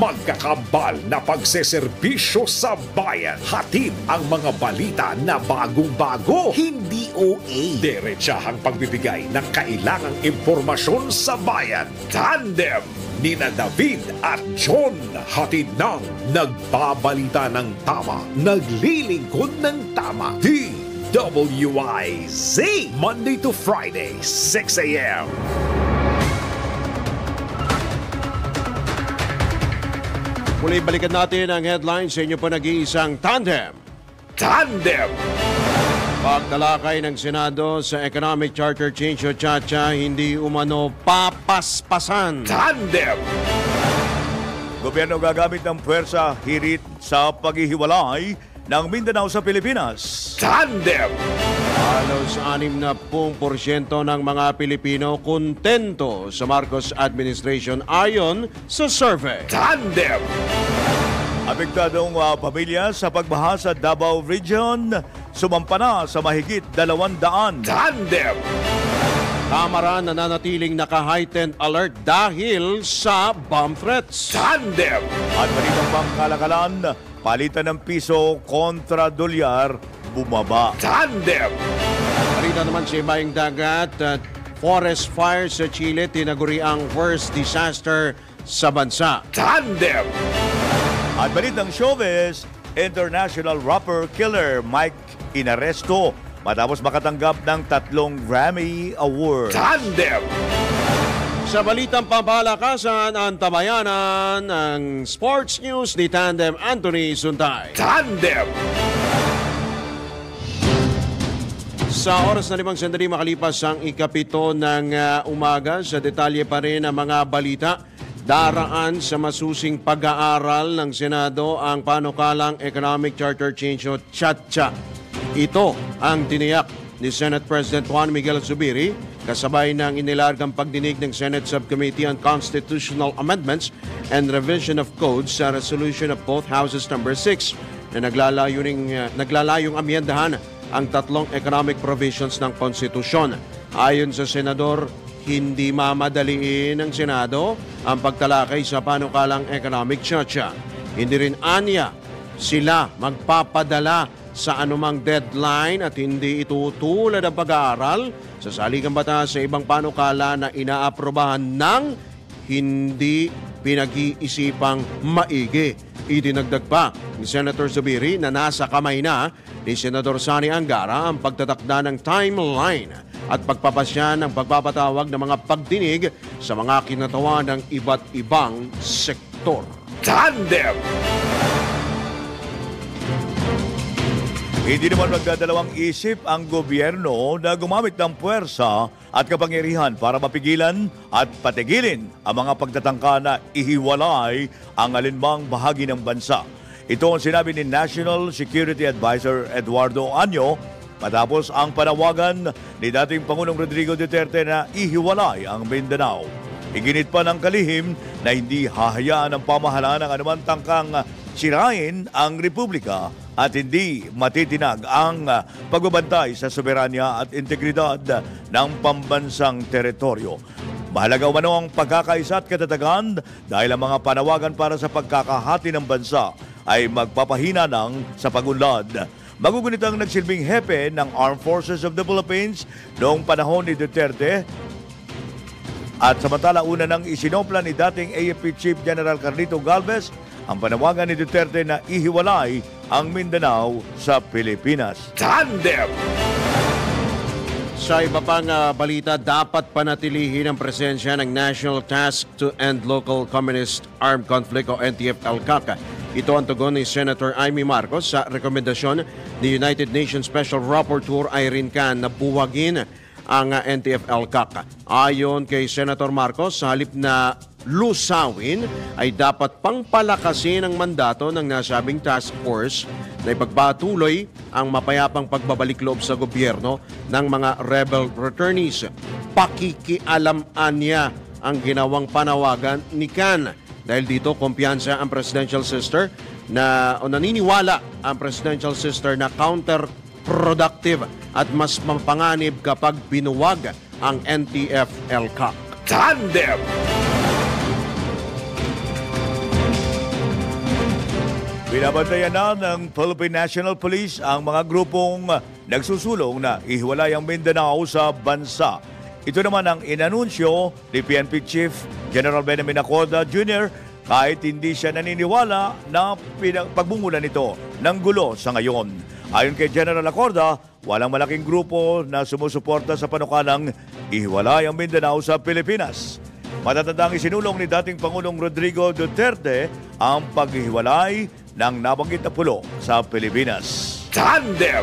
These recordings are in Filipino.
magkakambal na pagseserbisyo sa bayan. Hatid ang mga balita na bagong-bago, hindi OA. Diretsahang pagbibigay ng kailangang impormasyon sa bayan. Tandem nina David at John, hatid ng nagbabalita ng tama, naglilingkod ng tama. DWIZ, Monday to Friday, 6 a.m. Muli balikan natin ang headlines sa inyo po nag-iisang Tandem. Tandem! Pagtalakay ng Senado sa Economic Charter Change o CHACHA, hindi umano papaspasan. Tandem! Gobyerno gagamit ng puwersa hirit sa paghihiwalay ng Mindanao sa Pilipinas. Tandem! Halos 60% ng mga Pilipino kontento sa Marcos administration ayon sa survey. Tandem! Apektadong pamilya sa pagbaha sa Davao Region, sumampa na sa mahigit 200. Tandem! Kamara nananatiling naka-heightened alert dahil sa bomb threats. Tandem! At balitang pangkalakalan, palitan ng piso kontra dolyar, bumaba. Tandem! Balita naman sa ibaing dagat, forest fire sa Chile tinaguri ang worst disaster sa bansa. Tandem! At balitang showbiz, international rapper killer Mike inaresto matapos makatanggap ng 3 Grammy Awards. Tandem! Sa balitang pambalakasan, ang tabayanan ng sports news ni Tandem Anthony Suntay. Tandem! Sa oras na 5 sandali makalipas ang ikapito ng umaga, sa detalye pa rin ang mga balita. Daraan sa masusing pag-aaral ng Senado ang panukalang Economic Charter Change o CHACHA. Ito ang tiniyak ni Senate President Juan Miguel Zubiri kasabay ng inilargang pagdinig ng Senate Subcommittee on Constitutional Amendments and Revision of Codes sa resolution of both Houses number 6 na naglalayong amyendahan ang 3 economic provisions ng konstitusyon. Ayon sa Senador, hindi mamadaliin ng Senado ang pagtalakay sa panukalang economic CHACHA. Hindi rin anya sila magpapadala sa anumang deadline at hindi itutulad ang pag-aaral sa saligang batas sa ibang panukala na inaaprobahan ng hindi pinag-iisipang maigi. Idinagdag pa ni Senator Zubiri na nasa kamay na ni Senador Sani Angara ang pagtatakda ng timeline at pagpapasya ng pagpapatawag ng mga pagdinig sa mga kinatawa ng iba't ibang sektor. Tandem! Hindi naman magdadalawang isip ang gobyerno na gumamit ng puwersa at kapangyarihan para mapigilan at patigilin ang mga pagtatangka na ihiwalay ang alinmang bahagi ng bansa. Ito ang sinabi ni National Security Advisor Eduardo Año matapos ang panawagan ni dating Pangulong Rodrigo Duterte na ihiwalay ang Mindanao. Iginit pa ng kalihim na hindi hahayaan ng pamahalaan ng anumang tangkang sirain ang Republika at hindi matitinag ang pagbabantay sa soberanya at integridad ng pambansang teritoryo. Mahalaga umano ang pagkakaisa at katatagan dahil ang mga panawagan para sa pagkakahati ng bansa ay magpapahina sa pagunlad. Magugunit ang nagsilbing hepe ng Armed Forces of the Philippines noong panahon ni Duterte at samantala una nang isinopla ni dating AFP Chief General Carlito Galvez ang panawagan ni Duterte na ihiwalay ang Mindanao sa Pilipinas. Tandem! Sa iba pang balita, dapat panatilihin ang presensya ng National Task to End Local Communist Armed Conflict o NTF-ELCAC. Ito ang tugon ni Senator Amy Marcos sa rekomendasyon ni United Nations Special Rapporteur Irene Khan na buwagin ang NTF-ELCAC. Ayon kay Senator Marcos, sa halip na lusawin ay dapat pangpalakasin ang mandato ng nasabing task force na ipagpatuloy ang mapayapang pagbabalik loob sa gobyerno ng mga rebel returnees. Pakikialaman niya ang ginawang panawagan ni Khan. Dahil dito, kumpiyansa ang presidential sister o naniniwala ang presidential sister na counterproductive at mas mapanganib kapag binuwag ang NTF-ELCAC. Tandem! Binabantayan na ng Philippine National Police ang mga grupong nagsusulong na ihiwalay ang Mindanao sa bansa. Ito naman ang inanunsyo ni PNP Chief General Benjamin Acorda Jr. kahit hindi siya naniniwala na pagbungulan nito ng gulo sa ngayon. Ayon kay General Acorda, walang malaking grupo na sumusuporta sa panukalang ihiwalay ang Mindanao sa Pilipinas. Matatandang isinulong ni dating Pangulong Rodrigo Duterte ang paghihiwalay ng nabanggit na pulo sa Pilipinas. Tandem!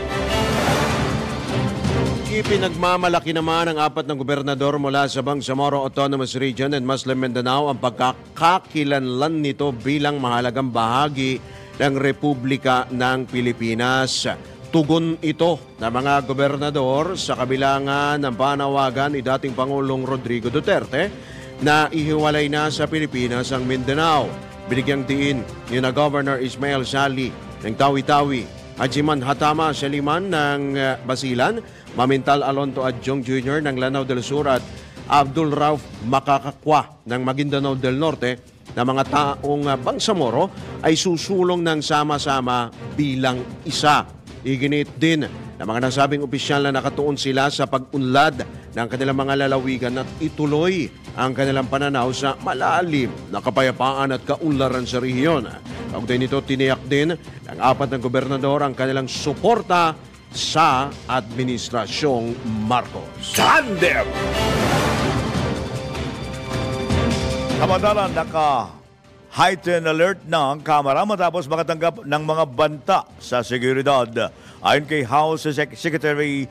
Ipinagmamalaki naman ng 4 na gobernador mula sa Bangsamoro Autonomous Region and Muslim Mindanao ang pagkakakilanlan nito bilang mahalagang bahagi ng Republika ng Pilipinas. Tugon ito ng mga gobernador sa kabilangan ng panawagan ni dating Pangulong Rodrigo Duterte na ihiwalay na sa Pilipinas ang Mindanao. Binigyang diin ni na Governor Ismael Sali ng Tawi-Tawi, Hajiman Hatama Saliman ng Basilan, Mamintal Alonto Adjong Jr. ng Lanao del Sur at Abdul Rauf Makakakwa ng Maguindanao del Norte na mga taong Bangsamoro ay susulong ng sama-sama bilang isa. Iginit din na mga nasabing opisyal na nakatuon sila sa pag-unlad ng kanilang mga lalawigan at ituloy ang kanilang pananaw sa malalim na kapayapaan at kaunlaran sa rehiyon. Kaugnay nito, tiniyak din ng 4 na gobernador ang kanilang suporta sa Administrasyong Marcos. Tandem! Samantalang naka-heightened alert na ang Kamara matapos makatanggap ng mga banta sa seguridad. Ayon kay House Secretary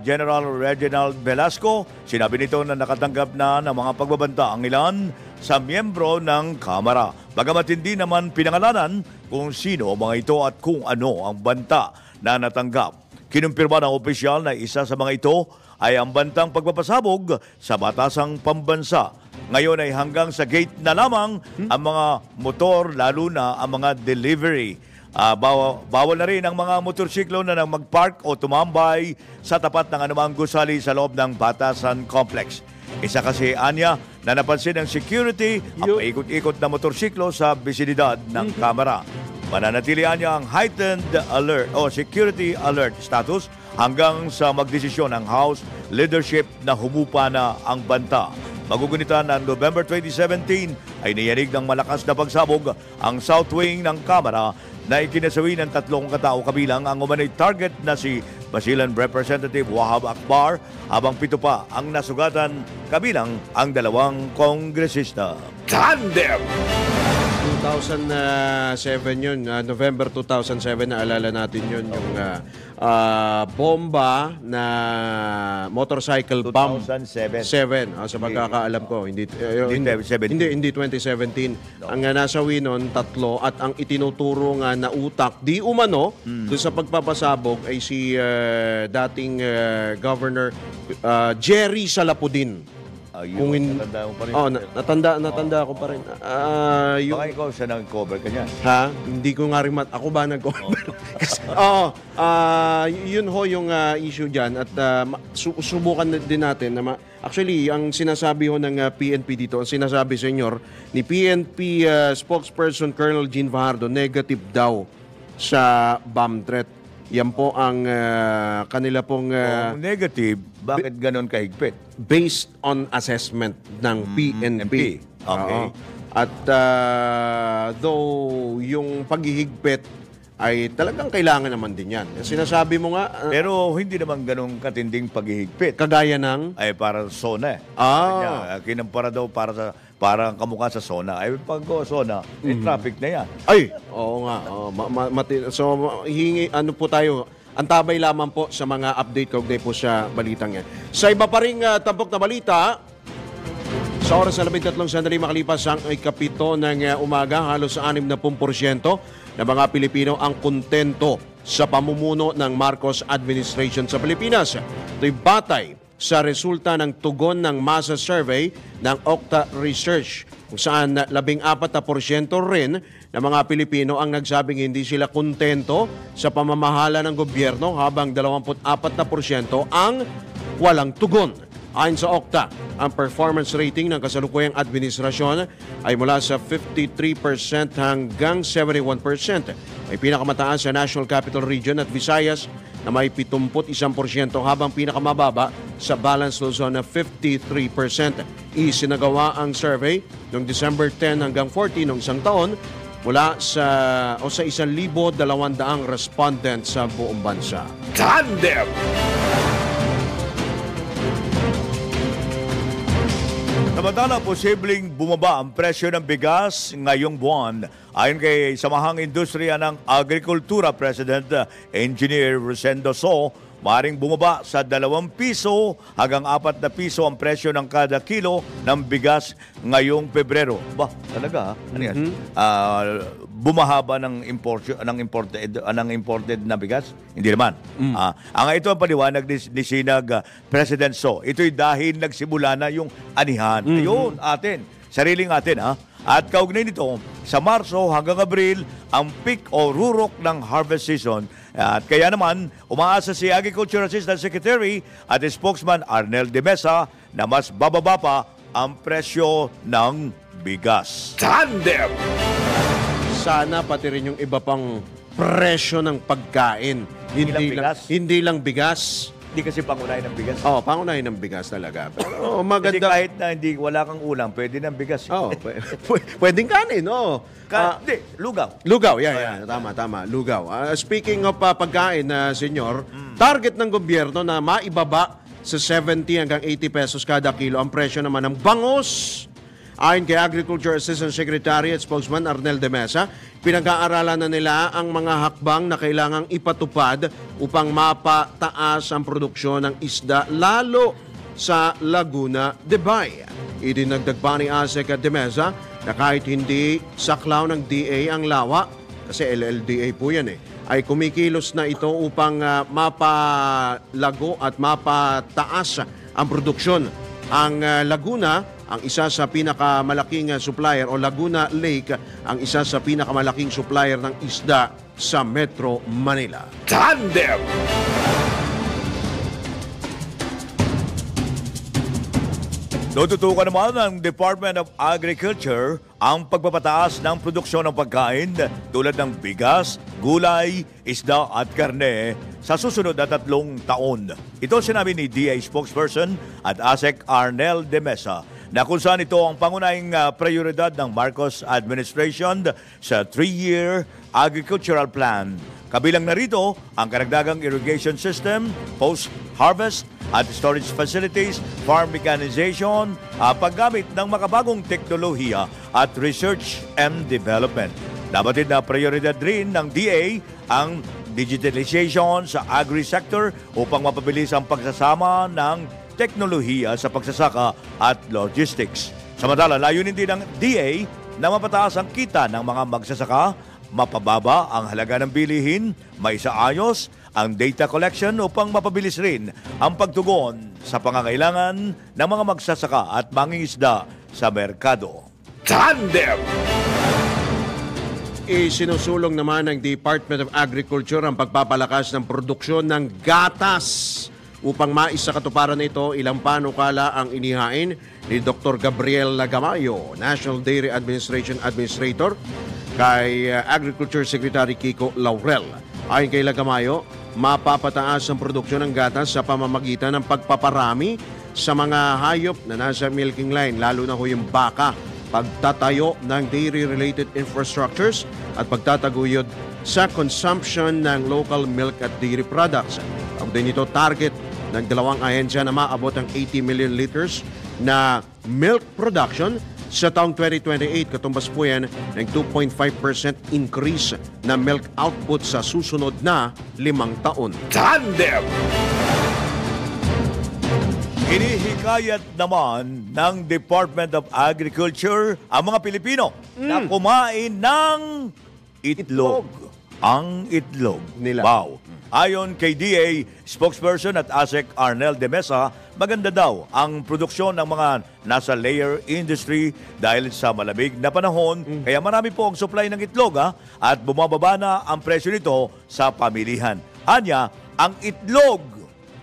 General Reginald Velasco, sinabi nito na nakatanggap na ng mga pagbabanta ang ilan sa miyembro ng Kamara. Bagamat hindi naman pinangalanan kung sino mga ito at kung ano ang banta na natanggap. Kinumpirma ng opisyal na isa sa mga ito ay ang bantang pagpapasabog sa batasang pambansa. Ngayon ay hanggang sa gate na lamang ang mga motor, lalo na ang mga delivery. Bawal na rin ang mga motorsiklo na nang magpark o tumambay sa tapat ng anumang gusali sa loob ng Batasan Complex. Isa kasi, Anya, na napansin ng security ang paikot-ikot na motorsiklo sa bisinidad ng Kamara. Mananatilian niya ang heightened alert o security alert status hanggang sa magdesisyon ng House leadership na humupa na ang banta. Magugunita na November 2017 ay niyanig ng malakas na pagsabog ang south wing ng Kamara na ikinasawi ng 3 katao kabilang ang umano'y target na si Basilan Representative Wahab Akbar, habang 7 pa ang nasugatan kabilang ang 2 kongresista. Tandem! 2007 yun, November 2007, naalala natin yun, yung bomba na motorcycle bomb. 2007. Sa pagkakaalam ko, hindi 2017. Hindi 2017. Ang nasawi nun, 3, at ang itinuturo nga na utak, di umano, doon sa pagpapasabog ay si dating Governor Jerry Salapudin. Kung natanda mo pa rin. Natanda ko pa rin. Baka ikaw siya nag-cover ka niyan. Ha? Hindi ko nga rin ako ba nag-cover? Yun ho yung issue dyan. At subukan din natin na actually, ang sinasabi ho ng PNP dito, ang sinasabi, senyor, ni PNP spokesperson Colonel Jean Fajardo, negative daw sa bomb threat. Yan po ang kanila pong... negative, bakit ganon kahigpit? Based on assessment ng PNP. Okay. At though yung paghihigpit ay talagang kailangan naman din yan. Sinasabi mo nga... Pero hindi naman ganong katinding paghihigpit. Kagaya ng... Ay para sona eh. Kinampara daw parang kamukha sa sona. Ay pag sona, traffic na yan. Ay! Oo nga. So, ano po tayo... Antabay lamang po sa mga update kaugnay po sa balitang yan. Sa iba pa ring tampok na balita, sa oras na 13 sandali makalipas ang ikapito ng umaga, halos 60% ng mga Pilipino ang kontento sa pamumuno ng Marcos administration sa Pilipinas. Ito'y batay sa resulta ng tugon ng masa survey ng Okta Research, kung saan 14% rin ng mga Pilipino ang nagsabing hindi sila kontento sa pamamahala ng gobyerno, habang 24% ang walang tugon. Ayon sa Okta, ang performance rating ng kasalukuyang administrasyon ay mula sa 53% hanggang 71%. May pinakamataas sa National Capital Region at Visayas na may 71% habang pinakamababa sa Balance Luzon na 53%. Isinagawa ang survey noong December 10 hanggang 14 ng isang taon mula sa 1,200 respondents sa buong bansa. Tandem! Samantala, posibleng bumaba ang presyo ng bigas ngayong buwan. Ayon kay Samahang Industriya ng Agrikultura President Engineer Rosendo So, maaaring bumaba sa 2 piso hanggang 4 na piso ang presyo ng kada kilo ng bigas ngayong Pebrero. Ba, talaga? Ano yan? Bumahaba ng imported na bigas? Hindi naman. Ang ito ang paliwanag ni Sinag President So. Ito'y dahil nagsimula na yung anihan. Ayun, sariling atin ha. At kaugnay nito, sa Marso hanggang Abril, ang peak o rurok ng harvest season. At kaya naman, umaasa si Agriculture Assistant Secretary at spokesman Arnel de Mesa na mas bababa pa ang presyo ng bigas. Tandem! Sana pati rin yung iba pang presyo ng pagkain. Hindi lang bigas. Hindi kasi pangunahin ng bigas. Pangunahin ng bigas talaga. Pero Kasi maganda. kahit na wala kang ulam, pwede ng bigas. Pwedeng kanin, Hindi, lugaw. Lugaw, tama. Lugaw. Speaking of pagkain, senyor, target ng gobyerno na maibaba sa 70 hanggang 80 pesos kada kilo ang presyo naman ng bangus. Ayon kay Agriculture Assistant Secretary at Spokesman Arnel de Mesa, pinag-aaralan na nila ang mga hakbang na kailangang ipatupad upang mapataas ang produksyon ng isda lalo sa Laguna de Bay. Idinagdag pa ni ASEC at de Mesa na kahit hindi saklaw ng DA ang lawa, kasi LLDA po yan ay kumikilos na ito upang mapalago at mapataas ang produksyon. Ang Laguna, ang isa sa pinakamalaking supplier o Laguna Lake, ang isa sa pinakamalaking supplier ng isda sa Metro Manila. Tandem! Tututukan naman ng Department of Agriculture ang pagpapataas ng produksyon ng pagkain tulad ng bigas, gulay, isda at karne sa susunod na 3 taon. Ito sinabi ni DA spokesperson at ASEC Arnel de Mesa na kung saan ito ang pangunahing prioridad ng Marcos administration sa 3-year agricultural plan. Kabilang narito ang karagdagang irrigation system, post-harvest at storage facilities, farm mechanization, paggamit ng makabagong teknolohiya at research and development. Nabatid na prioridad rin ng DA ang digitalization sa agri-sector upang mapabilis ang pagsasama ng teknolohiya sa pagsasaka at logistics. Samantala, layunin din ng DA na mapataas ang kita ng mga magsasaka, mapababa ang halaga ng bilihin, maisaayos ang data collection upang mapabilis rin ang pagtugon sa pangangailangan ng mga magsasaka at mangingisda sa merkado. Tandem! Isinusulong naman ng Department of Agriculture ang pagpapalakas ng produksyon ng gatas. Upang maisakatuparan ito, ilang panukala ang inihain ni Dr. Gabriel Lagamayo, National Dairy Administration Administrator, kay Agriculture Secretary Kiko Laurel. Ayon kay Lagamayo, mapapataas ang produksyon ng gatas sa pamamagitan ng pagpaparami sa mga hayop na nasa milking line, lalo na ho yung baka, pagtatayo ng dairy-related infrastructures at pagtataguyod sa consumption ng local milk at dairy products. Ang din ito target ng dalawang ahensya na maabot ang 80 million liters na milk production sa taong 2028. Katumbas po yan ng 2.5% increase na milk output sa susunod na 5 taon. Tandem! Inihikayat naman ng Department of Agriculture ang mga Pilipino na kumain ng itlog. Ang itlog Nila. Wow. Ayon kay DA spokesperson at ASEC Arnel de Mesa, maganda daw ang produksyon ng mga nasa layer industry dahil sa malamig na panahon. Kaya marami po ang supply ng itlog at bumababa na ang presyo nito sa pamilihan. Anya, ang itlog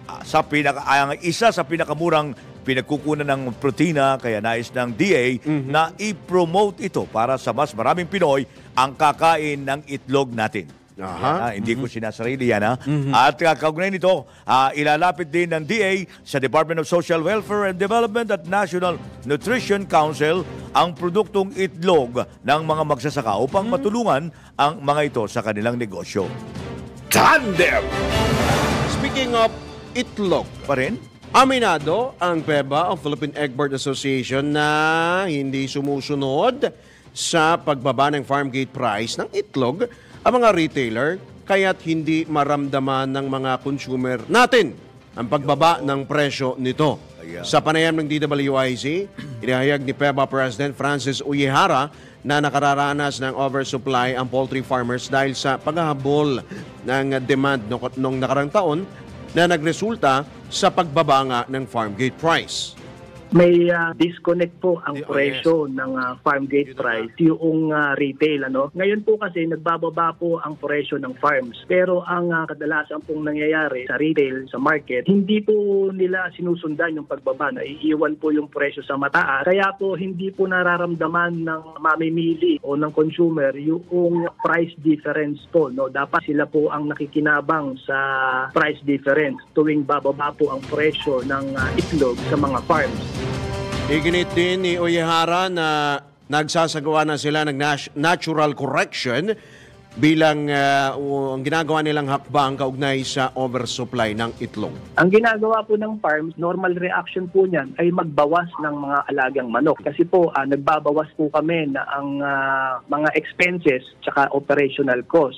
ang isa sa pinakamurang pinagkukunan ng protina, kaya nais ng DA na i-promote ito para sa mas maraming Pinoy ang kakain ng itlog natin. Aha. Hindi ko sinasarili yan. At kaugnay nito, ilalapit din ng DA sa Department of Social Welfare and Development at National Nutrition Council ang produktong itlog ng mga magsasaka upang matulungan ang mga ito sa kanilang negosyo. Tandem! Speaking of itlog, Pa rin? aminado ang PEBA o Philippine Egg Board Association na hindi sumusunod sa pagbaba ng farm gate price ng itlog ang mga retailer kaya't hindi maramdaman ng mga consumer natin ang pagbaba ng presyo nito. Sa panayam ng DWIC, inihayag ni PEBA President Francis Uyehara na nakararanas ng oversupply ang poultry farmers dahil sa paghahabol ng demand noong nakarang taon na nagresulta sa pagbaba nga ng farm gate price. May disconnect po ang presyo ng farm gate price yung retail. Ngayon po kasi nagbababa po ang presyo ng farms. Pero ang kadalasan pong nangyayari sa retail, sa market, hindi po nila sinusundan yung pagbaba. Naiiwan po yung presyo sa mataas. Kaya po hindi po nararamdaman ng mamimili o ng consumer yung price difference po. Dapat sila po ang nakikinabang sa price difference tuwing bababa po ang presyo ng itlog sa mga farms. Iginit din ni Uyehara na nagsasagawa na sila ng natural correction bilang ang ginagawa nilang hakbang kaugnay sa oversupply ng itlog. Ang ginagawa po ng farms, normal reaction po niyan ay magbawas ng mga alagang manok. Kasi po, nagbabawas po kami na ang mga expenses tsaka operational cost.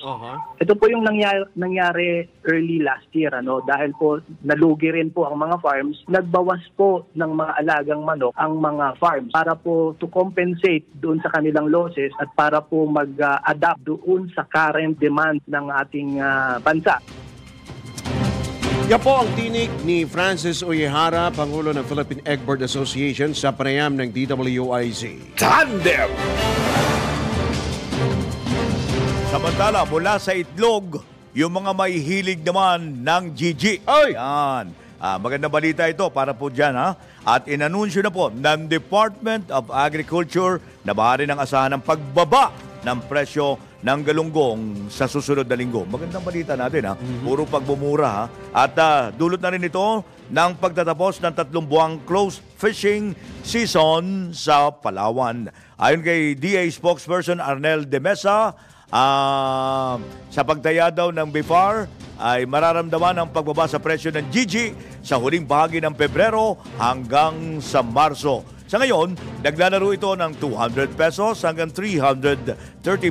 Ito po yung nangyari early last year. Dahil po nalugi rin po ang mga farms, nagbawas po ng mga alagang manok ang mga farms para po to compensate doon sa kanilang losses at para po mag-adapt doon sa current demand ng ating bansa. Yan po ang tinig ni Francis Uyehara, Pangulo ng Philippine Egg Board Association sa panayam ng DWIC. Tandem! Samantala, mula sa itlog, yung mga may hilig naman ng GG. Ay! Yan. Magandang balita ito para po dyan, ha? At inanunsyo na po ng Department of Agriculture na maaari ng asahan ng pagbaba ng presyo ng galunggong sa susunod na linggo. Magandang balita natin, ha? Puro pagbumura, ha? At dulot na rin ito ng pagtatapos ng 3 buwang close fishing season sa Palawan. Ayon kay DA spokesperson Arnel de Mesa, sa pagtaya daw ng BIFAR ay mararamdaman ang pagbaba sa presyo ng GG sa huling bahagi ng Pebrero hanggang sa Marso. Sa ngayon, naglalaro ito ng 200 pesos hanggang 330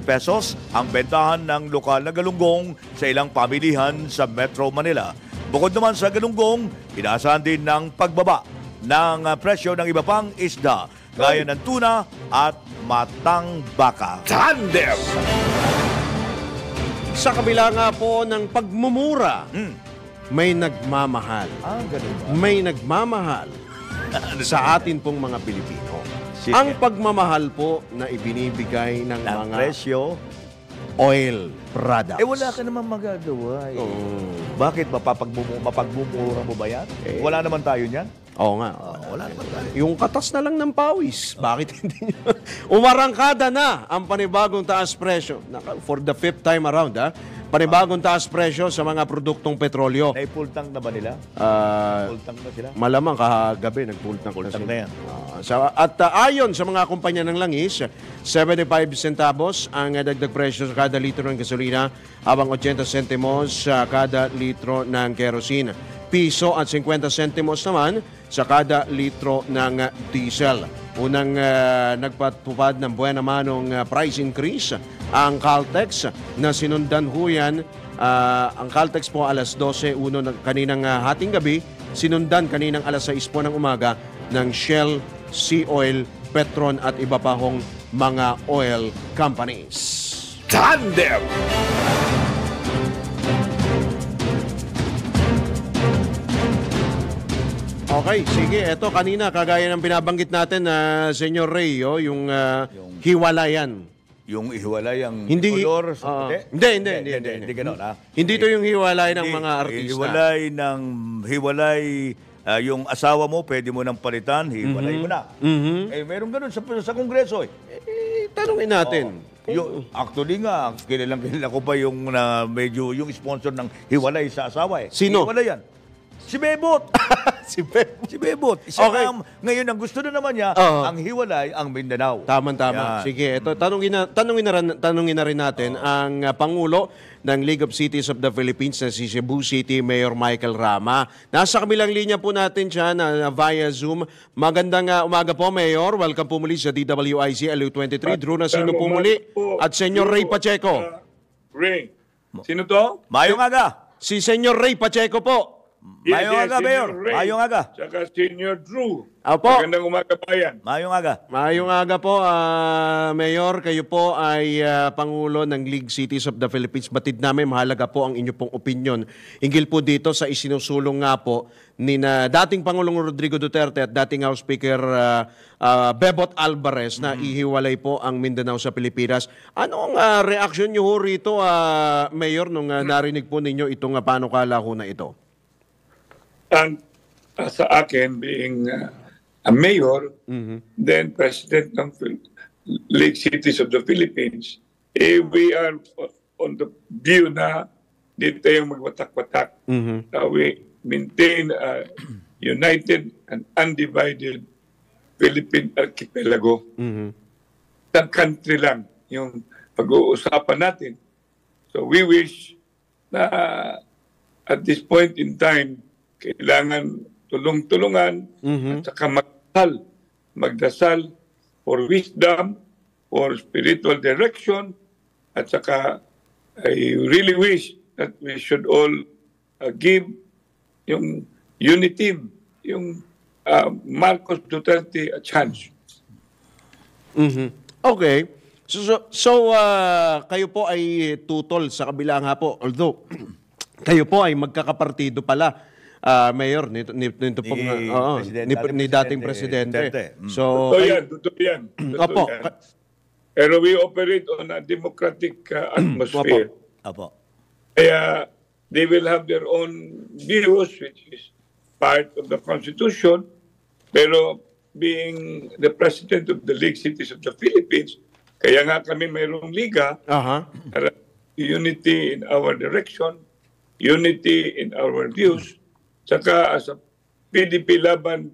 pesos ang bentahan ng lokal na galunggong sa ilang pamilihan sa Metro Manila. Bukod naman sa galunggong, inaasahan din ng pagbaba ng presyo ng iba pang isda gaya ng tuna at matang baka. Tandem! Sa kabila nga po ng pagmumura, may nagmamahal. Ganun ba? May nagmamahal sa atin pong mga Pilipino. Sige. Ang pagmamahal po na ibinibigay ng mga presyo. oil products. Wala ka naman magagawa. Bakit? Mapagmumura mo ba yan? Wala naman tayo niyan. Oo nga. Wala naman tayo. Yung katas na lang ng pawis. Bakit hindi nyo? Umarangkada na ang panibagong taas presyo. For the 5th time around, panibagong taas presyo sa mga produktong petrolyo. Naipul tank na ba nila? Full tank na sila? Malamang kahagabi nag-full tank Full na tank sila. na yan. At ayon sa mga kumpanya ng langis, 75 centavos ang dagdag presyo sa kada litro ng gasolina habang 80 centimos sa kada litro ng kerosene. Piso at 50 centimos naman sa kada litro ng diesel. Unang nagpatupad ng buwan namanong price increase ang Caltex na sinundan ho yan. Ang Caltex po alas 12, kaninang hating gabi, sinundan kaninang alas 6 po ng umaga ng Shell, Sea Oil, Petron at iba pa hong mga oil companies. Tandem! Okay, sige. Ito kanina, kagaya ng binabanggit natin na Senyor Ray, yung hiwalayan. Yung ihiwalay ang Hindi, kolor sa puti? hindi Hindi ganun, ha? Hindi to yung hiwalay ng mga artista. Hiwalay yung asawa mo, pwede mo nang palitan, hiwalay mo na. Eh, meron ganun sa Kongreso eh. Tanungin natin. Actually nga, kilala ko pa yung medyo yung sponsor ng hiwalay sa asawa eh. Sino? Hiwalay yan. Si Bebot. Si Pep. Si Bebot. Siya Okay. ngayon, ang gusto na naman niya, ang hiwalay, ang Mindanao. Tama. Yan. Sige, ito tanungin na rin natin ang Pangulo ng League of Cities of the Philippines na si Cebu City Mayor Michael Rama. Nasa kabilang linya po natin siya na via Zoom. Magandang umaga po, Mayor. Welcome po muli sa DWIC LU23. Drew na sino po muli at Senyor Ray Pacheco. Ray. Sino to? Mayong aga. Si Senyor Ray Pacheco po. Mayong aga, Senior Mayor. Ray. Mayong aga. Saka Senior Drew. Opo. Magandang umaga bayan. Mayong aga. Mayong aga po, Mayor. Kayo po ay Pangulo ng League Cities of the Philippines. Batid namin, mahalaga po ang inyo pong opinion. Hinggil po dito sa isinusulong nga po ni dating Pangulong Rodrigo Duterte at dating House Speaker Bebot Alvarez na ihiwalay po ang Mindanao sa Pilipinas. Ano ang reaksyon nyo ho rito, Mayor, nung narinig po ninyo itong panukala ho na ito? Ang sa akin, being a mayor, then president ng League Cities of the Philippines, we are on the view na dito tayong magwatak-watak. We maintain a united and undivided Philippine archipelago. Isang country lang yung pag-uusapan natin. So we wish na at this point in time, kailangan tulong-tulungan at saka magdasal for wisdom, for spiritual direction, at saka I really wish that we should all give yung unity, yung Marcos Duterte a chance. Okay. So kayo po ay tutol sa kabila nga po, although kayo po ay magkakapartido pala. Mayor, nito pong ni dating presidente. So, Totoo yan. Opo. Pero we operate on a democratic atmosphere. Apo. Kaya they will have their own views, which is part of the Constitution. Pero being the president of the League Cities of the Philippines, kaya nga kami mayroong liga, para unity in our direction, unity in our views. Saka as a PDP Laban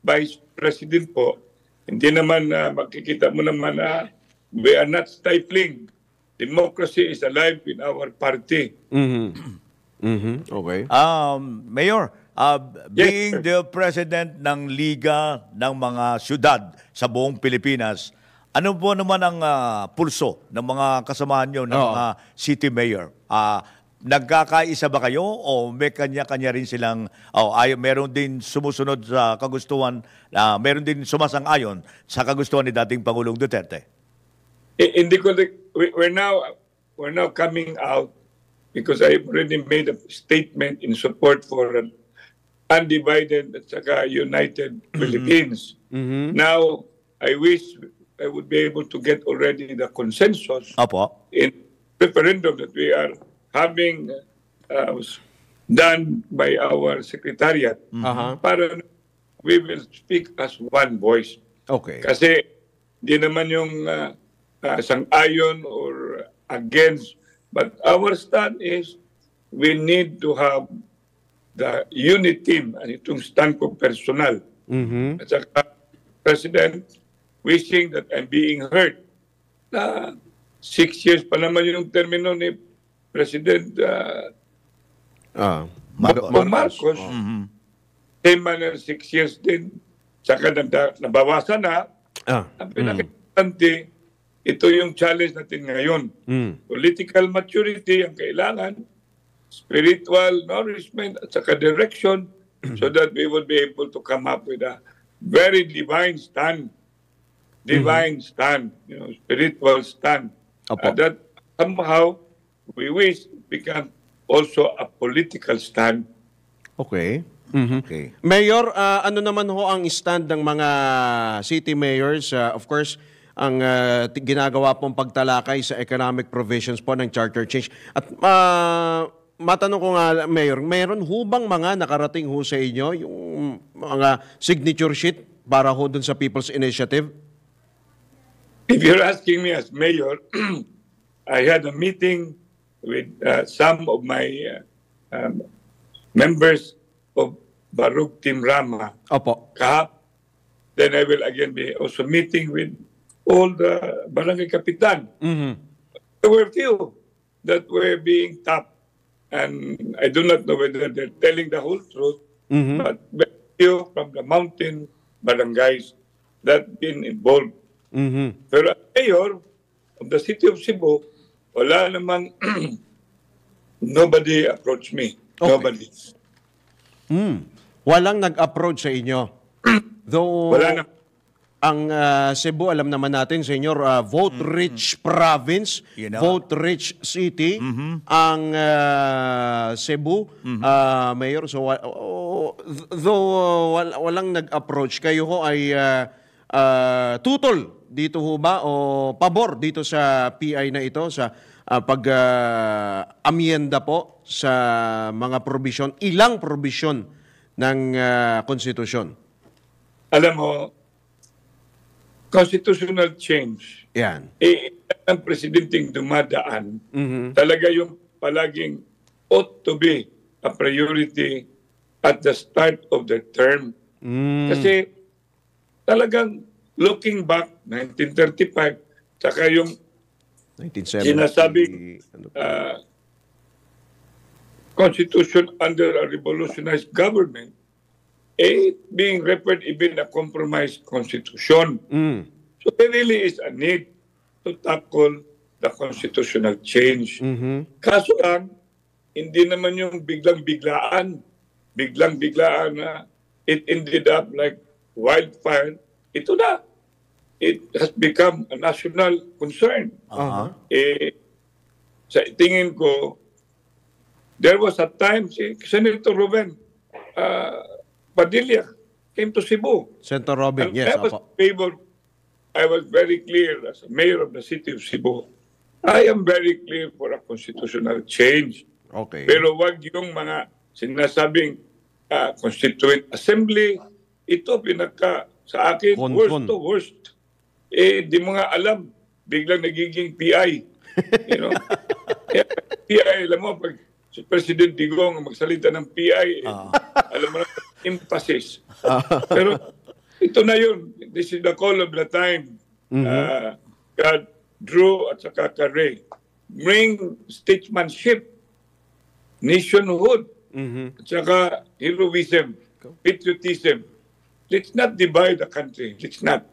Vice President po, hindi naman makikita mo naman na we are not stifling. Democracy is alive in our party. Okay. Mayor, being the president ng Liga ng mga syudad sa buong Pilipinas, ano po naman ang pulso ng mga kasamahan nyo ng mga city mayor? Nagkakaisa ba kayo o may kanya-kanya rin silang meron din sumusunod sa kagustuhan, meron din sumasang-ayon sa kagustuhan ni dating Pangulong Duterte? Hindi ko we're now coming out because I already made a statement in support for an undivided at saka united Philippines. Now I wish I would be able to get already the consensus in referendum that we are having done by our secretariat para we will speak as one voice. Okay. Kasi di naman yung sang-ayon or against, but our stand is we need to have the unity, and itong stand ko personal. At saka, President, wishing that I'm being heard na 6 years pa naman yung termino ni President Marcos. Same manner, 6 years din. Saka nabawasan na. Ang pinaka-importante, ito yung challenge natin ngayon. Political maturity ang kailangan, spiritual nourishment at saka direction so that we will be able to come up with a very divine stand. Divine stand, spiritual stand. That somehow we wish become also a political stand. Okay. Okay. Mayor, ano naman ho ang stand ng mga city mayors? Of course, ang ginagawa pong pagtalakay sa economic provisions po ng charter change. At matanong ko nga, Mayor, meron ho bang mga nakarating ho sa inyo, yung mga signature sheet para ho dun sa People's Initiative? If you're asking me as mayor, I had a meeting with some of my members of Barug Team Rama Opo. kahap. Then I will again be also meeting with all the barangay kapitan. There were few that were being tapped, and I do not know whether they're telling the whole truth, but very few from the mountain barangays that been involved. Pero as mayor of the city of Cebu, wala namang nobody approached me. Okay. Nobody. Walang nag-approach sa inyo. Though, Wala na. ang Cebu, alam naman natin, Senyor, vote-rich province, You know. vote-rich city, ang Cebu, Mayor. So, though walang nag-approach, kayo ho ay tutol dito ho ba o pabor dito sa PI na ito, sa pag-amyenda po sa mga probisyon, ilang probisyon ng konstitusyon? Alam mo, constitutional change, Yan. ang presidenteng dumadaan, talaga yung palaging ought to be a priority at the start of the term. Kasi talagang looking back, 1935, saka yung 1970. sinasabing constitution under a revolutionized government, being referred even a compromised constitution. So there really is a need to tackle the constitutional change. Kaso lang, hindi naman yung biglang-biglaan na it ended up like wildfire. Ito na. It has become a national concern. Sa tingin ko, there was a time, si Senator Ruben Padilla came to Cebu. Senator Robin, And yes, I was opo. I was very clear as a mayor of the city of Cebu. I am very clear for a constitutional change. Okay. Pero wag yung mga sinasabing constituent assembly, ito pinaka sa akin Kon-kon. worst to worst. Di mo nga alam, biglang nagiging PI. You know? PI, alam mo, pag si President Digong magsalita ng PI, alam mo na, emphasis. Pero ito na yun. This is the call of the time. God, Drew at saka Ray. Bring statesmanship, nationhood, at saka heroism, patriotism. Let's not divide the country. Let's not.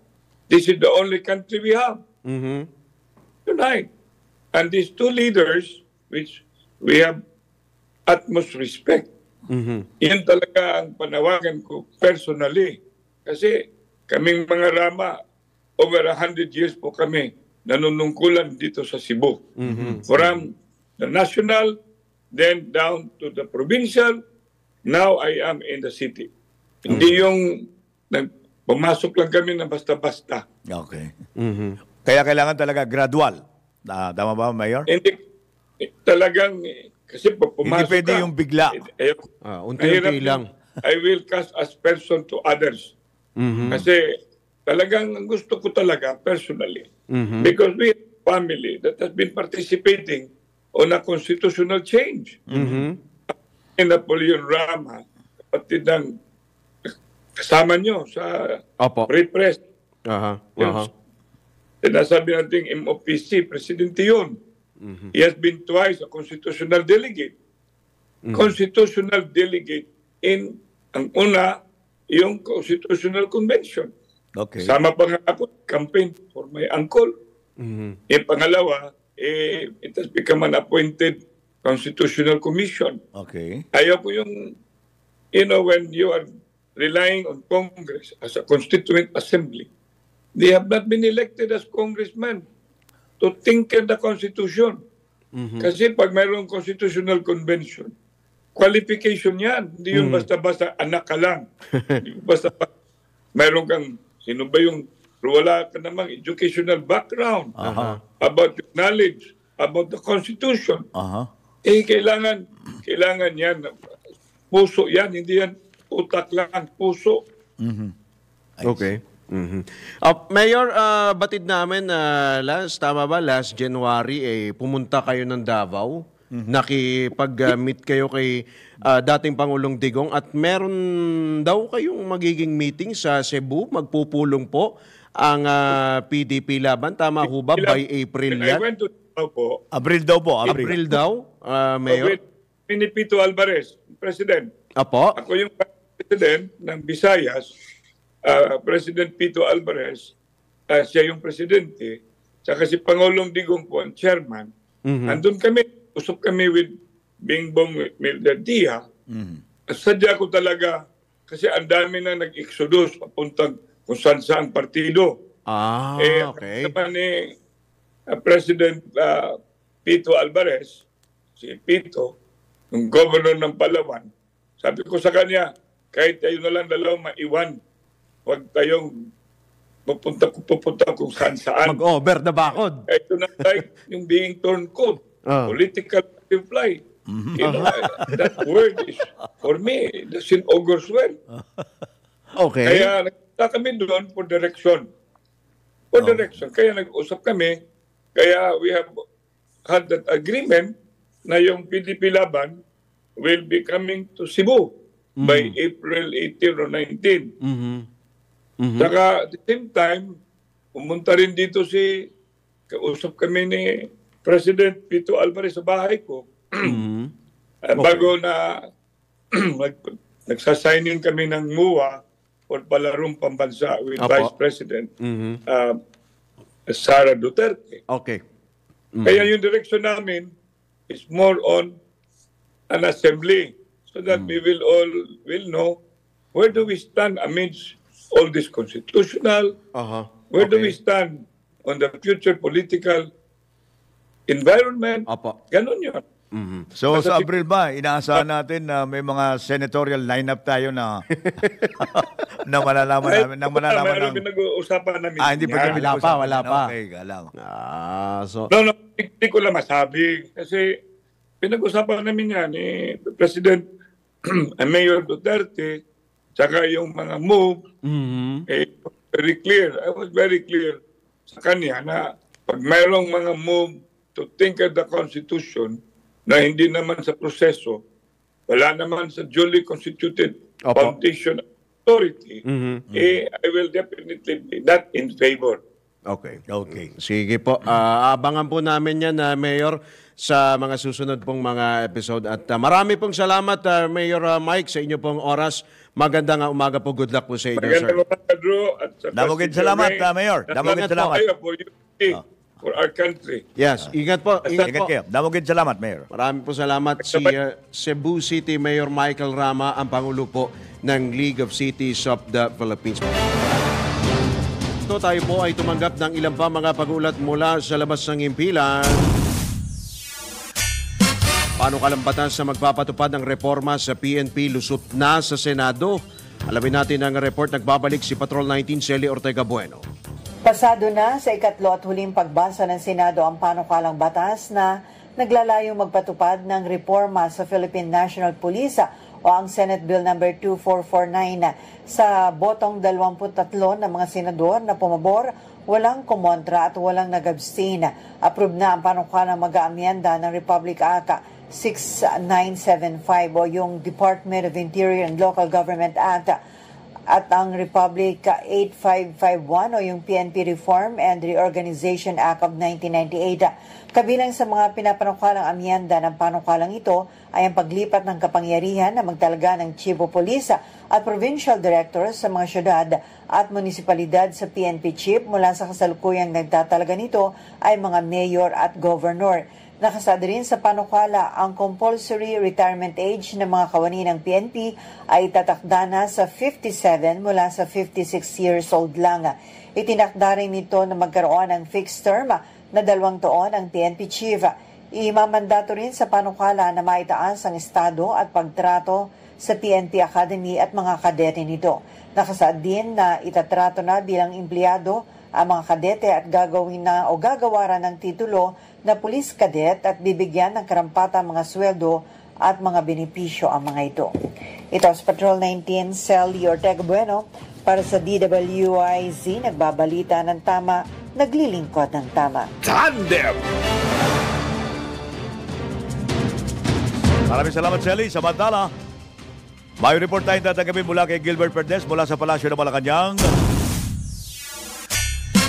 This is the only country we have. Tonight. And these two leaders, which we have utmost respect, yan talaga ang panawagan ko personally. Kasi kaming mga Rama, over 100 years po kami nanunungkulan dito sa Cebu. From the national, then down to the provincial, now I am in the city. Hindi yung pumasok lang kami na basta-basta. Okay. Kaya kailangan talaga gradual. Tama ba, Mayor? Hindi talagang, kasi pag Hindi pumasok pwede ka, yung bigla. Unti-unti lang. I will cast as person to others. Kasi talagang gusto ko talaga personally. Because we have a family that has been participating on a constitutional change. Napoleon Rama, kapatid ng kasama nyo sa Opo. repress. Aha. Sinasabi natin MOPC, presidente yun. He has been twice a constitutional delegate. Constitutional delegate in, ang una, yung Constitutional Convention. Okay. Sama pa nga ako, campaign for my uncle. Yung pangalawa, it has become an appointed Constitutional Commission. Okay. Ayaw ko yung, when you are relying on Congress as a constituent assembly, they have not been elected as congressmen to tinker the Constitution. Kasi pag mayroong Constitutional Convention, qualification yan. Hindi yun basta-basta anak ka lang. Hindi basta mayroon kang, sino ba yung, wala ka namang educational background about your knowledge, about the Constitution. Kailangan yan. Puso yan, hindi yan utak lang, puso. Okay. Mayor, batid namin tama ba, last January, pumunta kayo ng Davao, nakipag-meet kayo kay dating Pangulong Digong at meron daw kayong magiging meeting sa Cebu, magpupulong po ang PDP laban. Tama ho ba? By April I yan? went to Davao po. Abril daw po. April daw, Mayor? With Pito Alvarez, President. Apo? Ako yung President ng Visayas, President Pito Alvarez, siya yung Presidente, saka si Pangulong Digong po ang Chairman. Andun kami, usap kami with Bingbong Meldadia. Sadya ko talaga, kasi ang dami na nag-exodus papuntang kung saan partido. Okay. Naman ni President Pito Alvarez, si Pito, yung governor ng Palawan, sabi ko sa kanya, kahit tayo na lang dalawang maiwan, huwag tayong pupunta kung saan. Mag-over the bakod. Ito na like yung being turncoat, political butterfly. You know, that word is, for me, doesn't augurs well. Okay. Kaya nagpunta kami doon for direction. Kaya nag-usap kami, kaya we have had that agreement na yung PDP laban will be coming to Cebu by April 18 or 19. Saka at the same time, pumunta rin dito kausap kami ni President Pito Alvarez sa bahay ko. Bago na nagsasigning kami ng MUA for palarong pambansa with Vice President Sara Duterte. Okay. Kaya yung direction namin is more on an assembly so that we will know where do we stand amidst all this constitutional, where do we stand on the future political environment. Ganon yun. So sa Abril ba, inaasahan natin na may mga senatorial lineup tayo na na malalaman namin. Mayroon pinag-uusapan namin. Hindi pa Wala pa. Okay, galang. No, hindi ko lang masabi. Kasi pinag-usapan namin yan ni President Mayor Duterte, saka yung mga move, very clear. I was very clear sa kanya na pag mayroong mga move to tinker the Constitution na hindi naman sa proseso, wala naman sa duly constituted foundation authority, I will definitely be not in favor. Okay. Sige po. Abangan po namin yan, Mayor, sa mga susunod pong mga episode. At marami pong salamat, Mayor Mike, sa inyo pong oras. Magandang umaga po. Good luck po sa inyo, sir. Magandang umaga, Drew. Damogin salamat, Mayor. Damogin salamat. For our country. Yes. Ingat po. Ingat kayo. Damogin salamat, Mayor. Marami po salamat. Si Cebu City Mayor Michael Rama, ang Pangulo po ng League of Cities of the Philippines. Ito tayo po ay tumanggap ng ilang pa mga pag-ulat mula sa labas ng himpilan. Paano kalambatas na magpapatupad ng reforma sa PNP lusot na sa Senado? Alamin natin ang report. Nagbabalik si Patrol 19 Celi Ortega Bueno. Pasado na sa ikatlo at huling pagbasa ng Senado ang panukalang batas na naglalayong magpatupad ng reforma sa Philippine National Police o ang Senate Bill No. 2449. Sa botong 23 ng mga senador na pumabor, walang kumontra at walang nag-abstain. Approve na ang panukalang mag-aamyenda ng Republic Act 6975 o yung Department of Interior and Local Government Act at ang Republic 8551 o yung PNP Reform and Reorganization Act of 1998. Kabilang sa mga pinapanukalang amyenda ng panukalang ito ay ang paglipat ng kapangyarihan na magtalaga ng Chief of Police at Provincial Directors sa mga syudad at munisipalidad sa PNP Chief mula sa kasalukuyang nagtatalaga nito ay mga mayor at governor. Nakasad rin sa panukala ang compulsory retirement age ng mga kawani ng PNP ay tatakda na sa 57 mula sa 56 years old lang. Itinakda rin nito na magkaroon ng fixed term na 2 taon ang PNP chief. Imamandato rin sa panukala na maitaas ang estado at pagtrato sa PNP Academy at mga kadete nito. Nakasad din na itatrato na bilang empleyado ang mga kadete at gagawaran ng titulo na pulis cadet at bibigyan ng karampatang mga sweldo at mga benepisyo ang mga ito. Ito sa Patrol 19, Sally Ortega Bueno para sa DWIZ, nagbabalita ng tama, naglilingkod ng tama. Tandem! Maraming salamat, Sally. Samantala, may report tayong tatanggapin mula kay Gilbert Perdes mula sa Palasyo ng Malacanang.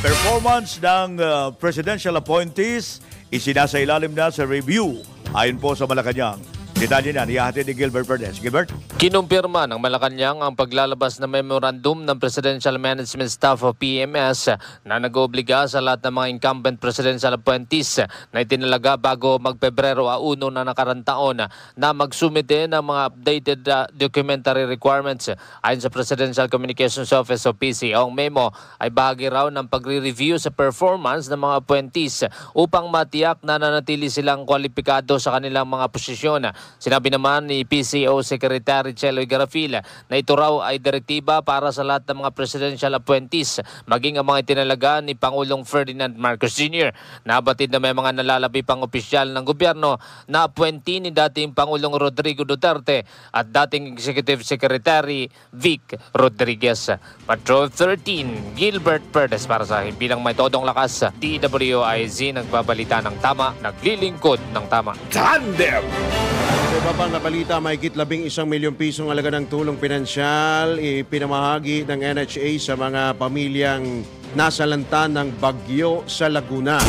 Performance ng presidential appointees isinasailalim na sa review ayon po sa Malacanang. Detalye niyan, ihahatid ni Gilbert Perdes. Gilbert? Kinumpirma ng Malacanang ang paglalabas ng memorandum ng Presidential Management Staff of PMS na nag-oobliga sa lahat ng mga incumbent presidential appointees na itinalaga bago mag-Pebrero 1 na nakarang taon na magsumite ng mga updated documentary requirements. Ayon sa Presidential Communications Office o PC, ang memo ay bahagi raw ng pagre-review sa performance ng mga appointees upang matiyak na nanatili silang kwalipikado sa kanilang mga posisyon. Sinabi naman ni PCO Secretary Cheloy Garafil na ito raw ay direktiba para sa lahat ng mga presidential appointees, maging ang mga itinalaga ni Pangulong Ferdinand Marcos Jr. Nabatid na may mga nalalabi pang opisyal ng gobyerno na appointee ni dating Pangulong Rodrigo Duterte at dating Executive Secretary Vic Rodriguez. Patrol 13, Gilbert Perdes para sa Himpilang May Todong Lakas. DWIZ, nagbabalita ng tama, naglilingkod ng tama. Tandem! Sa iba pang nabalita, mahigit 11 milyong pisong halaga ng tulong pinansyal ipinamahagi ng NHA sa mga pamilyang nasalanta ng bagyo sa Laguna.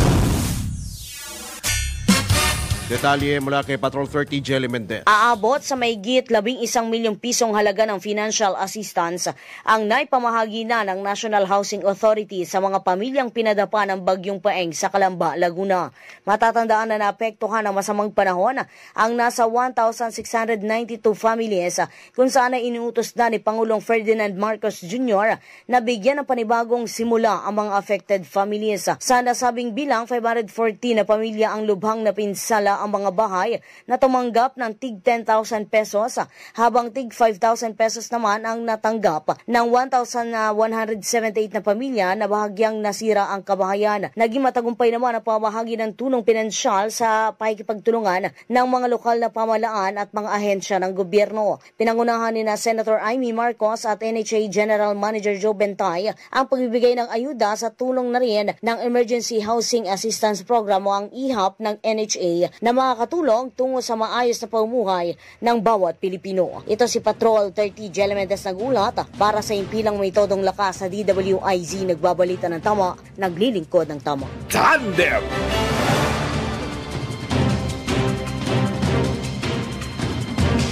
Detalye mula kay Patrol 30, Jelly Mendez. Aabot sa mahigit 11 milyong pisong halaga ng financial assistance ang naipamahagi na ng National Housing Authority sa mga pamilyang pinadapa ng Bagyong Paeng sa Calamba, Laguna. Matatandaan na naapektuhan ng masamang panahon ang nasa 1,692 families kung saan ay inuutos na ni Pangulong Ferdinand Marcos Jr. na bigyan ng panibagong simula ang mga affected families. Sa nasabing bilang, 540 na pamilya ang lubhang napinsala ang mga bahay na tumanggap ng tig 10,000 pesos habang tig 5,000 pesos naman ang natanggap ng 1,178 na pamilya na bahagyang nasira ang kabahayan. Naging matagumpay naman ang pamahagi ng tulong pinansyal sa pakikipagtulungan ng mga lokal na pamahalaan at mga ahensya ng gobyerno. Pinangunahan ni na Senator Amy Marcos at NHA General Manager Joe Bentay ang pagbibigay ng ayuda sa tulong na rin ng Emergency Housing Assistance Program o ang EHAP ng NHA na makakatulong tungo sa maayos na pamumuhay ng bawat Pilipino. Ito si Patrol 30, Jelly Mendez nagulat para sa Himpilang May Todong Lakas sa DWIZ, nagbabalita ng tama, naglilingkod ng tama. Tandem!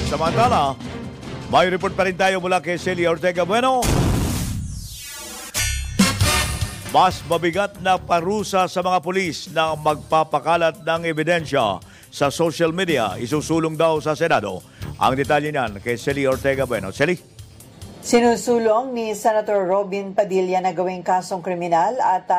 Samantala, may report pa rin tayo mula kay Celia Ortega Bueno. Mas mabigat na parusa sa mga pulis na magpapakalat ng ebidensya sa social media, isusulong daw sa Senado. Ang detalye niyan kay Celia Ortega Bueno. Celia? Sinusulong ni Senator Robin Padilla na gawing kasong kriminal at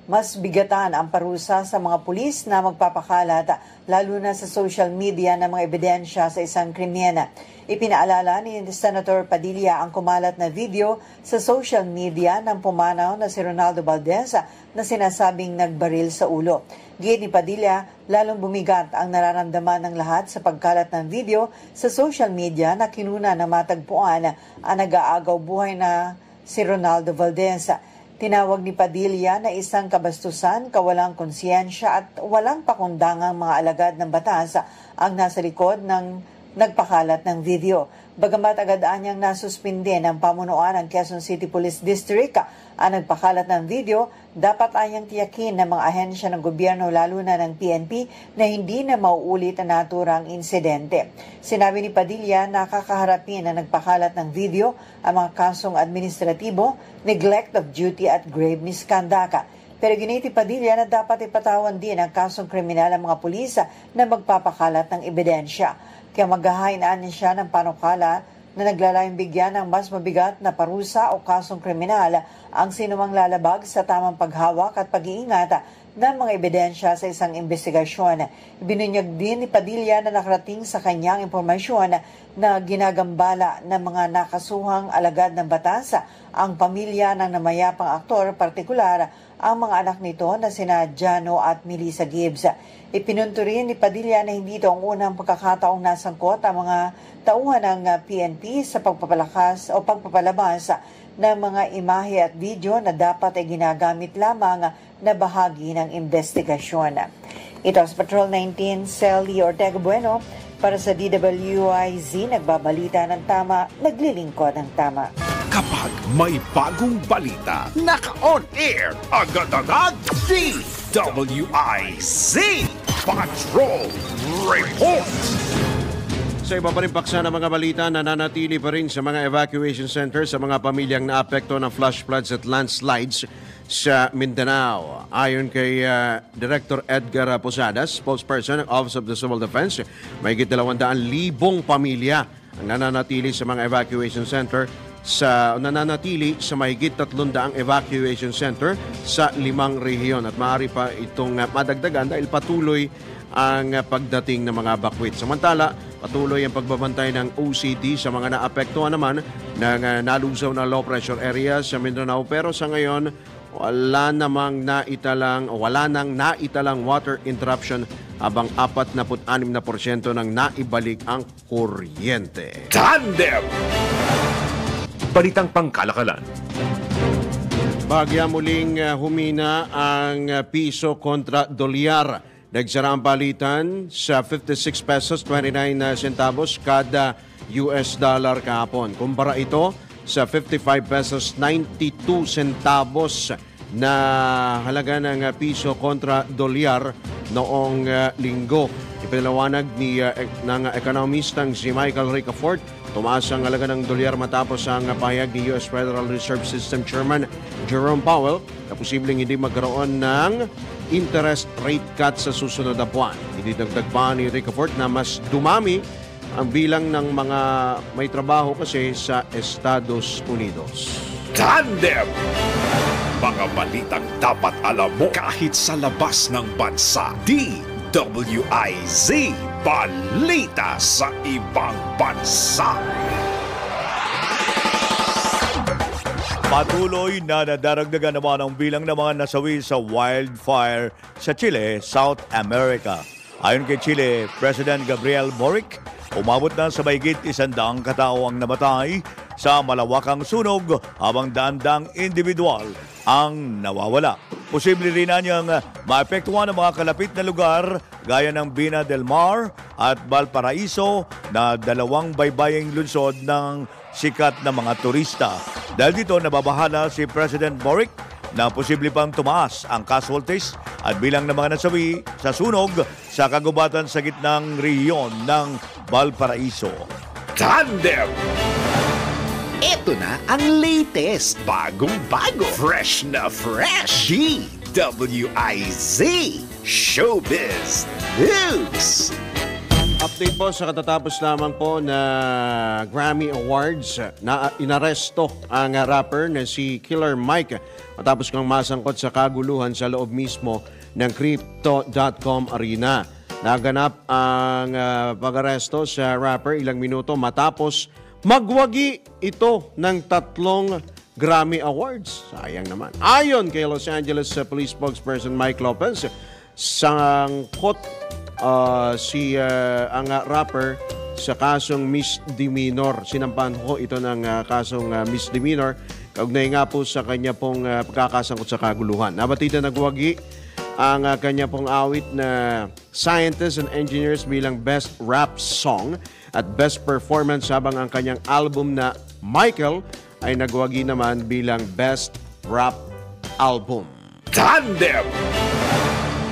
mas bigatan ang parusa sa mga pulis na magpapakalat lalo na sa social media ng mga ebidensya sa isang krimen. Ipinaalala ni Senator Padilla ang kumalat na video sa social media ng pumanaw na si Ronaldo Valdez na sinasabing nagbaril sa ulo. Gid ni Padilla, lalong bumigat ang nararamdaman ng lahat sa pagkalat ng video sa social media na kinuna na matagpuan ang nag-aagaw buhay na si Ronaldo Valdez. Tinawag ni Padilla na isang kabastusan, kawalang konsyensya at walang pakundangang mga alagad ng batas ang nasa likod ng nagpakalat ng video. Bagamat agad-an niyang nasuspinde ng pamunuan ng Quezon City Police District ang nagpakalat ng video, dapat anyang tiyakin ng mga ahensya ng gobyerno lalo na ng PNP na hindi na mauulit ang naturang insidente. Sinabi ni Padilla na kakaharapin ang nagpakalat ng video ang mga kasong administratibo, neglect of duty at grave misconduct. Pero giniti Padilla na dapat ipatawan din ang kasong kriminal ang mga pulis na magpapakalat ng ebidensya. Kaya maghahainaan niya siya ng panukala na naglalayong bigyan ng mas mabigat na parusa o kasong kriminal ang sinumang lalabag sa tamang paghawak at pag-iingat ng mga ebidensya sa isang investigasyon. Ibinunyag din ni Padilla na nakarating sa kanyang impormasyon na ginagambala ng mga nakasuhang alagad ng batas ang pamilya ng namayapang aktor, partikular ang mga anak nito na sina Jano at Melissa Gibbs. Ipinunto rin ni Padilla na hindi ito ang unang pagkakataong nasangkot ang mga tauhan ng PNP sa pagpapalakas o pagpapalabas ng mga imahe at video na dapat ay ginagamit lamang na bahagi ng investigasyon. Ito sa Patrol 19, Sally Ortega Bueno para sa DWIZ, nagbabalita ng tama, naglilingkod ng tama. Kapag may bagong balita, naka-on air, agad-agad, DWIZ Patrol Report! Sa iba pa rin paksa ng mga balita, nananatili pa rin sa mga evacuation centers sa mga pamilyang naapekto ng flash floods at landslides sa Mindanao. Ayon kay Director Edgar Posadas, spokesperson ng Office of the Civil Defense, mahigit 200,000 pamilya ang nananatili sa mga evacuation center sa mahigit 300 evacuation center sa 5 rehiyon at maaari pa itong madagdagan dahil patuloy ang pagdating ng mga bakwit. Samantala, patuloy ang pagbabantay ng OCD sa mga naapektuhan naman ng nalusaw na low pressure area sa Mindanao, pero sa ngayon wala nang naitalang water interruption habang 46% ng naibalik ang kuryente. Tandem! Balitang pangkalakalan. Bahagya muling humina ang piso kontra dolyar. Nagsara ang palitan sa 56 pesos 29 centavos kada US dollar kahapon. Kumpara ito sa 55 pesos 92 centavos na halaga ng piso kontra dolyar noong linggo. Ipinalawanag ng ekonomistang si Michael Ricafort, tumaas ang halaga ng dolyar matapos ang pahayag ni US Federal Reserve System Chairman Jerome Powell na posibleng hindi magkaroon ng interest rate cut sa susunod na buwan. Idinagdag pa ni Ricafort na mas dumami ang bilang ng mga may trabaho kasi sa Estados Unidos. Tandem! Mga balitang dapat alam mo kahit sa labas ng bansa. DWIZ Balita sa Ibang Bansa. Patuloy na nadaragdagan naman ang bilang ng mga nasawi sa wildfire sa Chile, South America. Ayon kay Chile President Gabriel Boric, umabot na sa mahigit 100 katao ang namatay sa malawakang sunog habang daan-daang individual ang nawawala. Posible rin na niyang maapektuhan ang mga kalapit na lugar gaya ng Bina del Mar at Valparaiso na dalawang baybaying lungsod ng sikat na mga turista. Dahil dito nababahala si President Boric na posible pang tumaas ang casualties at bilang ng mga nasawi sa sunog sa kagubatan sa gitnang rehiyon ng Valparaiso. Tandem! Ito na ang latest, bagong-bago, fresh na fresh, DWIZ Showbiz News. Update po sa katatapos lamang po na Grammy Awards na inaresto ang rapper na si Killer Mike matapos kang masangkot sa kaguluhan sa loob mismo ng Crypto.com arena. Naganap ang pag-aresto sa rapper ilang minuto matapos magwagi ito ng 3 Grammy Awards. Sayang naman. Ayon kay Los Angeles Police Spokesperson Mike Lopez, sangkot ang rapper sa kasong misdemeanor. Sinampahan ko ito ng kasong misdemeanor. Kaugnay nga po sa kanya pong pagkakasangkot sa kaguluhan. Nabatida nagwagi ang kanya pong awit na Scientists and Engineers bilang Best Rap Song at Best Performance, habang ang kanyang album na Michael ay nagwagi naman bilang Best Rap Album. Tandem!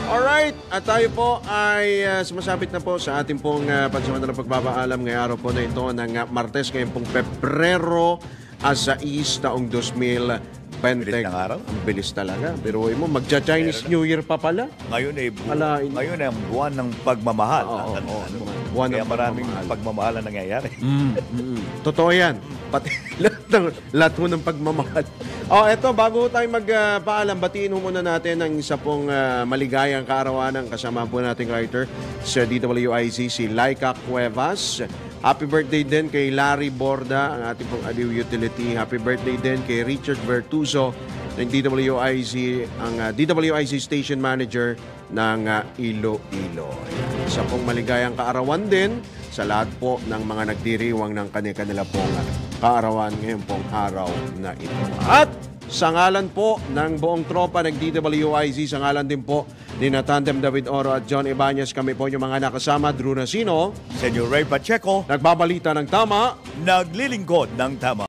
Alright, at tayo po ay sumasapit na po sa ating pong pansamantalang pagbabaalam ngayong araw po na ito ng Martes, ngayong pong Pebrero 6 taong 2020. Bilis ng araw. Ang bilis talaga. Pero mo, magja-Chinese New Year pa pala. Ngayon ay ang buwan ng pagmamahal. Buwan Kaya ng maraming pagmamahal na nangyayari. Totoo yan. Pati lahat ng pagmamahal. Eto, bago tayo magpaalam, batiin muna natin ang isa pong maligayang kaarawanan. Kasama po nating writer sa DWIZ, si Laika Cuevas. Happy birthday din kay Larry Borda, ang ating pong Aliw Utility. Happy birthday din kay Richard Bertuzo ng DWIC, ang DWIC Station Manager ng Iloilo. Ayan. Isa pong maligayang kaarawan din sa lahat po ng mga nagdiriwang ng kanila pong kaarawan ngayon pong araw na ito. At sa ngalan po ng buong tropa ng DWIC, sa ngalan din po ni Tandem David Oro at John Ibanez, kami po yung mga nakasama, Drew Nasino, Senyor Ray Pacheco, nagbabalita ng tama, naglilingkod ng tama.